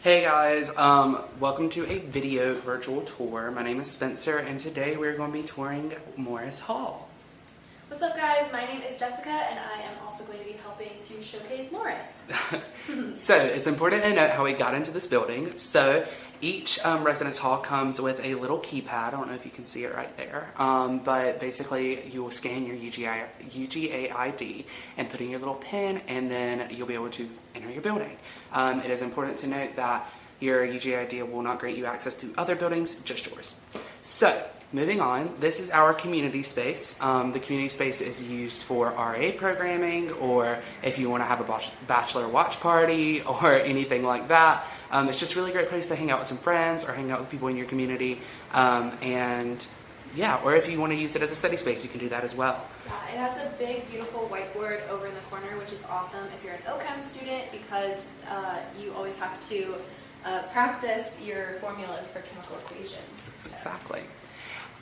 Hey guys, welcome to a video virtual tour. My name is Spencer and today we're going to be touring Morris Hall. What's up guys, my name is Jessica and I am also going to be helping to showcase Morris. So it's important to note how we got into this building. So each residence hall comes with a little keypad. I don't know if you can see it right there, but basically you will scan your UGA ID and put in your little pin, and then you'll be able to enter your building. It is important to note that your UGA ID will not grant you access to other buildings, just yours. So moving on, this is our community space. The community space is used for RA programming, or if you want to have a bachelor watch party or anything like that. It's just a really great place to hang out with some friends or hang out with people in your community. And yeah, or if you want to use it as a study space, you can do that as well. Yeah, it has a big, beautiful whiteboard over in the corner, which is awesome if you're an OChem student because you always have to practice your formulas for chemical equations. So. Exactly.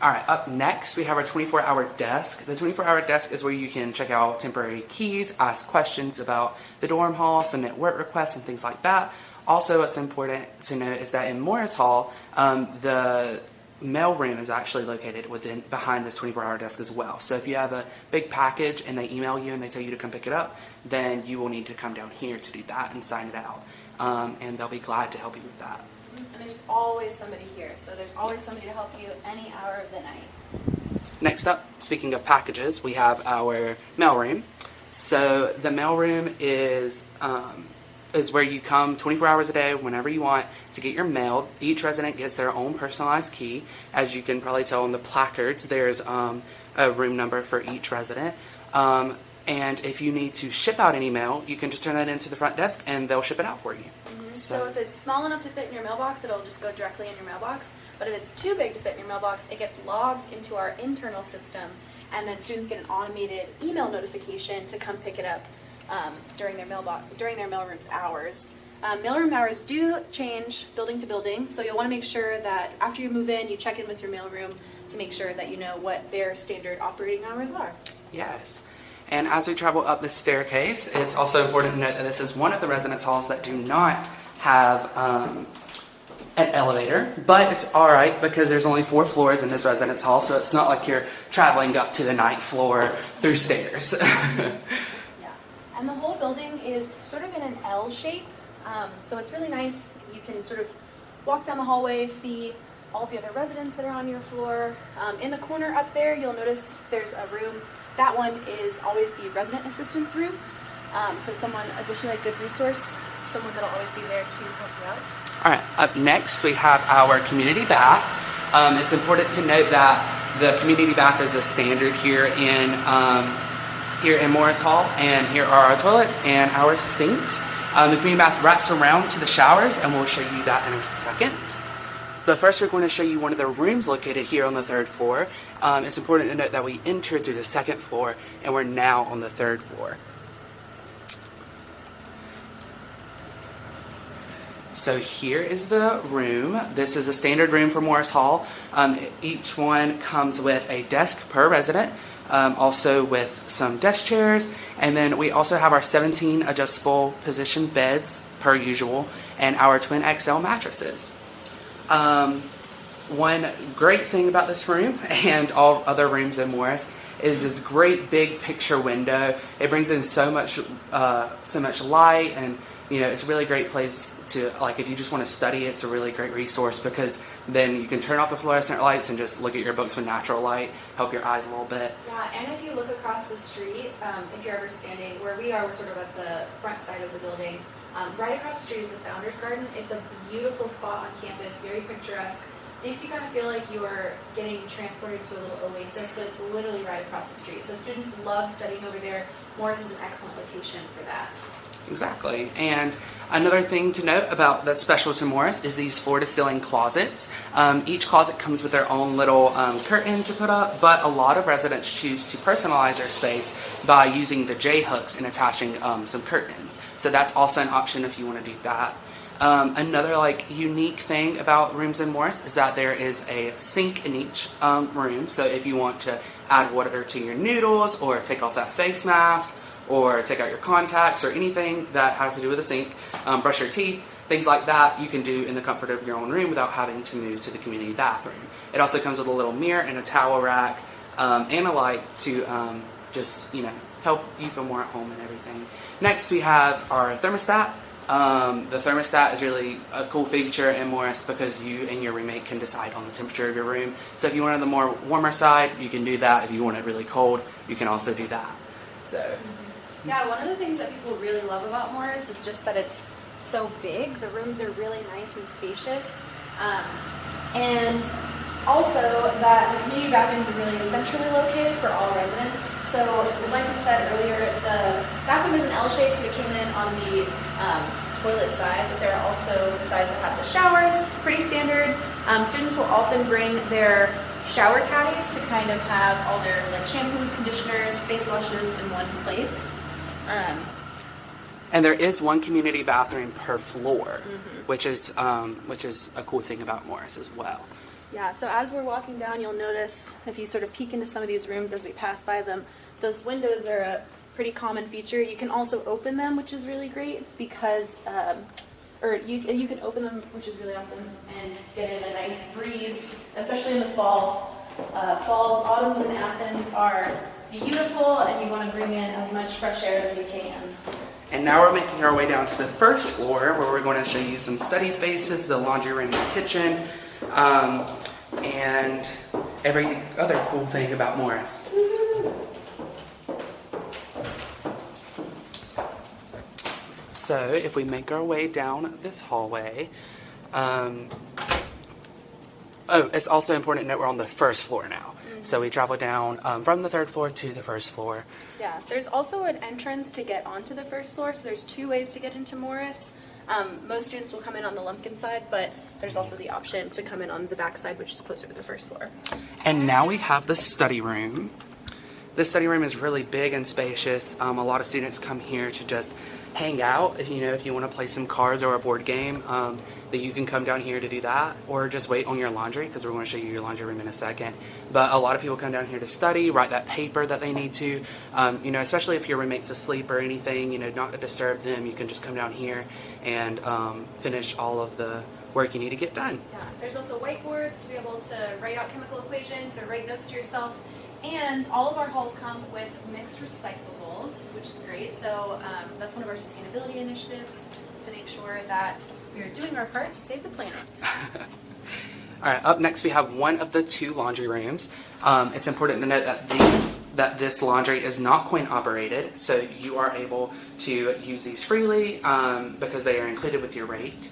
All right, up next we have our 24-hour desk. The 24-hour desk is where you can check out temporary keys, ask questions about the dorm hall, submit work requests, and things like that. Also, what's important to note is that in Morris Hall, the mail room is actually located behind this 24-hour desk as well. So if you have a big package and they email you and they tell you to come pick it up, then you will need to come down here to do that and sign it out. And they'll be glad to help you with that. And there's always somebody here, so there's always somebody to help you any hour of the night. Next up, speaking of packages, we have our mailroom. So the mailroom is where you come 24 hours a day, whenever you want, to get your mail. Each resident gets their own personalized key. As you can probably tell on the placards, there's a room number for each resident. And if you need to ship out any mail, you can just turn that into the front desk and they'll ship it out for you. Mm-hmm. So if it's small enough to fit in your mailbox, it'll just go directly in your mailbox. But if it's too big to fit in your mailbox, it gets logged into our internal system, and then students get an automated email notification to come pick it up during their mailroom's hours. Mailroom hours do change building to building, so you'll want to make sure that after you move in, you check in with your mailroom to make sure that you know what their standard operating hours are. Yes. And as we travel up this staircase, it's also important to note that this is one of the residence halls that do not have an elevator, but it's alright because there's only 4 floors in this residence hall, so it's not like you're traveling up to the 9th floor through stairs. Yeah, and the whole building is sort of in an L shape, so it's really nice. You can sort of walk down the hallway, see all the other residents that are on your floor. In the corner up there, you'll notice there's a room. That one is always the resident assistance room. So additionally a good resource, someone that'll always be there to help you out. All right, up next we have our community bath. It's important to note that the community bath is a standard here in Morris Hall, and here are our toilets and our sinks. The community bath wraps around to the showers, and we'll show you that in a second. But first we're going to show you one of the rooms located here on the 3rd floor. It's important to note that we entered through the 2nd floor and we're now on the 3rd floor. So here is the room. This is a standard room for Morris Hall. Each one comes with a desk per resident, also with some desk chairs, and then we also have our 17 adjustable position beds per usual and our twin XL mattresses. One great thing about this room and all other rooms in Morris is this great big picture window. It brings in so much light, and it's a really great place to, like, if you just want to study, it's a really great resource because then you can turn off the fluorescent lights and just look at your books with natural light, help your eyes a little bit. Yeah, and if you look across the street, if you're ever standing where we are, we're sort of at the front side of the building. Right across the street is the Founders Garden. It's a beautiful spot on campus, very picturesque. Makes you kind of feel like you're getting transported to a little oasis, but it's literally right across the street. So students love studying over there. Morris is an excellent location for that. Exactly. And another thing to note about that's special to Morris is these floor-to-ceiling closets. Each closet comes with their own little curtain to put up, but a lot of residents choose to personalize their space by using the J-hooks and attaching some curtains. So that's also an option if you want to do that. Another unique thing about rooms in Morris is that there is a sink in each room. So if you want to add water to your noodles or take off that face mask or take out your contacts or anything that has to do with a sink, brush your teeth, things like that you can do in the comfort of your own room without having to move to the community bathroom. It also comes with a little mirror and a towel rack and a light to just, help you feel more at home and everything. Next, we have our thermostat. The thermostat is really a cool feature in Morris because you and your roommate can decide on the temperature of your room. So if you want it on the more warmer side, you can do that. If you want it really cold, you can also do that. So, yeah, one of the things that people really love about Morris is just that it's so big. The rooms are really nice and spacious. And also that the community bathrooms are really centrally located for all residents. So like we said earlier, the bathroom is an L shape, so it came in on the toilet side, but there are also the sides that have the showers, pretty standard. Students will often bring their shower caddies to kind of have all their shampoos, conditioners, face washes in one place. And there is one community bathroom per floor, which is a cool thing about Morris as well. Yeah, so as we're walking down, you'll notice, if you sort of peek into some of these rooms as we pass by them, those windows are a pretty common feature. You can also open them, which is really great, because, you can open them, which is really awesome, and get in a nice breeze, especially in the fall. Falls, autumns in Athens are beautiful, and you want to bring in as much fresh air as you can. And now we're making our way down to the first floor, where we're going to show you some study spaces, the laundry room, the kitchen, and every other cool thing about Morris. So if we make our way down this hallway, it's also important to note we're on the first floor now. So we travel down from the third floor to the first floor. Yeah, there's also an entrance to get onto the first floor, so there's two ways to get into Morris. Most students will come in on the Lumpkin side, but there's also the option to come in on the back side, which is closer to the first floor. And now we have the study room. This study room is really big and spacious. A lot of students come here to just hang out. If you want to play some cards or a board game, that you can come down here to do that, or just wait on your laundry, because we're going to show you your laundry room in a second. But a lot of people come down here to study, write that paper that they need to. Especially if your roommate's asleep or anything, not to disturb them, you can just come down here and finish all of the work you need to get done. Yeah, there's also whiteboards to be able to write out chemical equations or write notes to yourself. And all of our halls come with mixed recyclables, which is great. So that's one of our sustainability initiatives, to make sure that we are doing our part to save the planet. All right, up next we have one of the two laundry rooms. It's important to note that this laundry is not coin operated, so you are able to use these freely because they are included with your rate.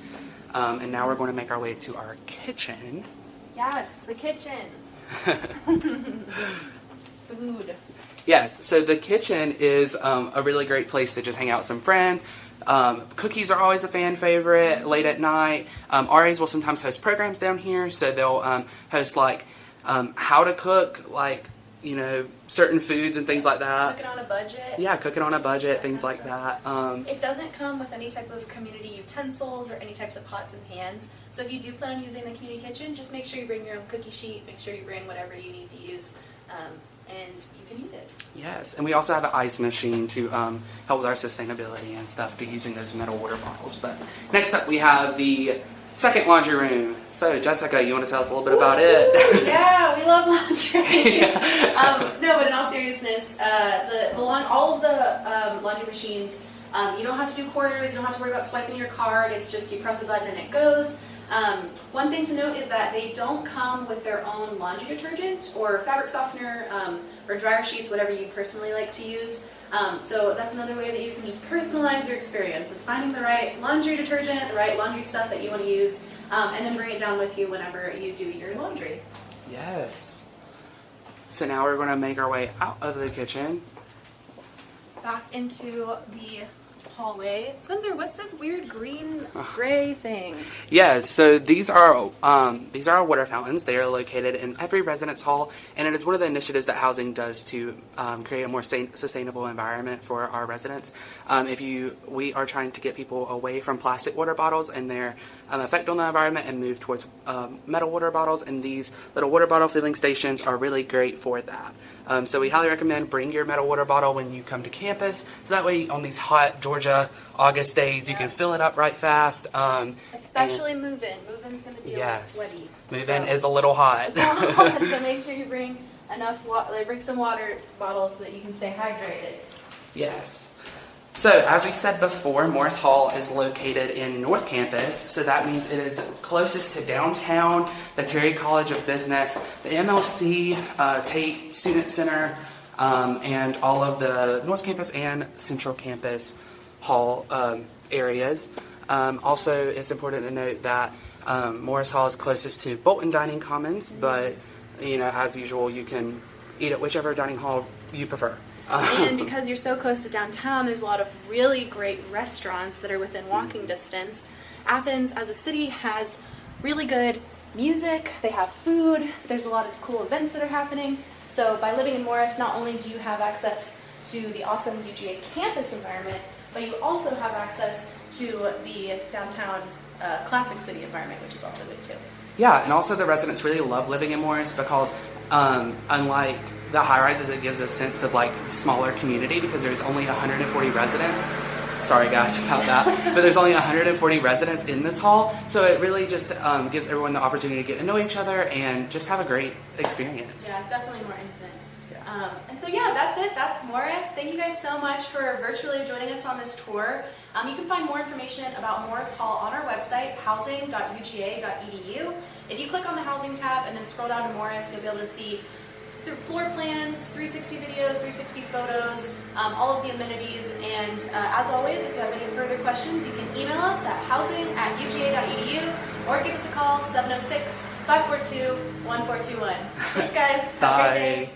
And now we're going to make our way to our kitchen. Yes, the kitchen. Food. Yes, so the kitchen is a really great place to just hang out with some friends. Cookies are always a fan favorite late at night. RAs will sometimes host programs down here, so they'll host how to cook, certain foods and things like that. Cook it on a budget. Yeah, cook it on a budget, things like that. It doesn't come with any type of community utensils or any types of pots and pans. So if you do plan on using the community kitchen, just make sure you bring your own cookie sheet, make sure you bring whatever you need to use, and you can use it. Yes, and we also have an ice machine to help with our sustainability and stuff, to using those metal water bottles. But next up we have the second laundry room. So Jessica, you want to tell us a little bit about it? Yeah, we love laundry. Yeah. No, but in all seriousness, all of the laundry machines, you don't have to do quarters, you don't have to worry about swiping your card, it's just you press a button and it goes. One thing to note is that they don't come with their own laundry detergent or fabric softener or dryer sheets, whatever you personally like to use. So that's another way that you can just personalize your experience, is finding the right laundry detergent, the right laundry stuff that you want to use, and then bring it down with you whenever you do your laundry. Yes. So now we're going to make our way out of the kitchen. Back into the hallway. Spencer, what's this weird green gray thing? Yes, so these are our water fountains. They are located in every residence hall, and it is one of the initiatives that housing does to create a more sustainable environment for our residents. We are trying to get people away from plastic water bottles and their effect on the environment, and move towards metal water bottles, and these little water bottle filling stations are really great for that. So we highly recommend bring your metal water bottle when you come to campus. So that way on these hot Georgia August days, you can fill it up right fast. Especially move-in. Move-in's going to be a little sweaty. Move-in is a little hot. So make sure you bring enough water, bring some water bottles so that you can stay hydrated. Yes. So, as we said before, Morris Hall is located in North Campus, so that means it is closest to downtown, the Terry College of Business, the MLC, Tate Student Center, and all of the North Campus and Central Campus Hall areas. Also, it's important to note that Morris Hall is closest to Bolton Dining Commons, but, as usual, you can eat at whichever dining hall you prefer. And because you're so close to downtown, there's a lot of really great restaurants that are within walking distance. Athens, as a city, has really good music, they have food, there's a lot of cool events that are happening. So by living in Morris, not only do you have access to the awesome UGA campus environment, but you also have access to the downtown classic city environment, which is also good too. Yeah, and also the residents really love living in Morris because unlike the high-rises, it gives a sense of smaller community because there's only 140 residents. Sorry guys about that, but there's only 140 residents in this hall, so it really just gives everyone the opportunity to get to know each other and just have a great experience. Yeah, definitely more intimate. And so that's it. That's Morris. Thank you guys so much for virtually joining us on this tour. You can find more information about Morris Hall on our website, housing.uga.edu. If you click on the housing tab and then scroll down to Morris, you'll be able to see floor plans, 360 videos, 360 photos, all of the amenities. And as always, if you have any further questions, you can email us at housing@uga.edu or give us a call, 706-542-1421. Thanks, guys. Have a great day.